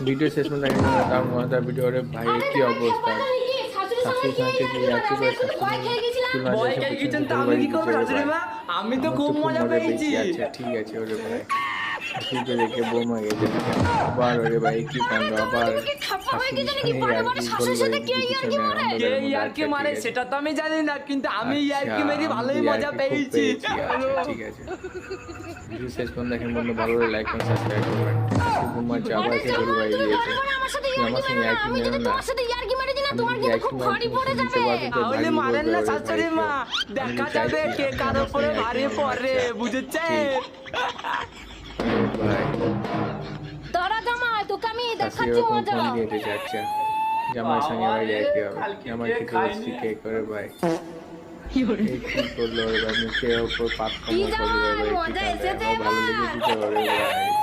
Video শেষ পর্যন্ত দেখেন তার মজাদার ভিডিও। রে ভাই কি অবস্থা, শাশুড়ির সঙ্গে কি একই করে ভয় খেয়ে গেছেন তো আমি কি করবো শাশুড়ি মা? আমি তো খুব মজা পেয়েছি। আচ্ছা ঠিক আছে ওরে ভাই, শাশুড়িকে দেখে বৌমা গেছে আবার। ওরে ভাই কি কাণ্ড, আবার শাশুড়ির সঙ্গে ইয়ার্কি করলো কে ইয়ার্কি মারে সেটা তো আমি জানি না, কিন্তু আমি ইয়ার্কি মেরে ভালোই মজা পেয়েছি। ঠিক আছে ভিডিও শেষ পর্যন্ত দেখেন বন্ধু, ভালো লাগে লাইক এবং সাবস্ক্রাইব করবেন। বৌমা যাবার কে বলে ভাই দিয়েছে আমার সঙ্গে ইয়ার্কি মেরো না, তাহলে মারেন না শাশুড়ি মা, দেখা যাবে কে কার উপরে ভারী পড়ে, বুঝেছে? তোরা জামাই তোকে আমি দেখাচ্ছি মজা। জামাই সঙ্গে ভাই ইয়ার্কি হবে, জামাই খেতে বসছি কে করে ভাই কি করলো ভাই, মুখে ওপর পাক কম করলো ভাই, ভালো লেগে দিতে পারে ভাই।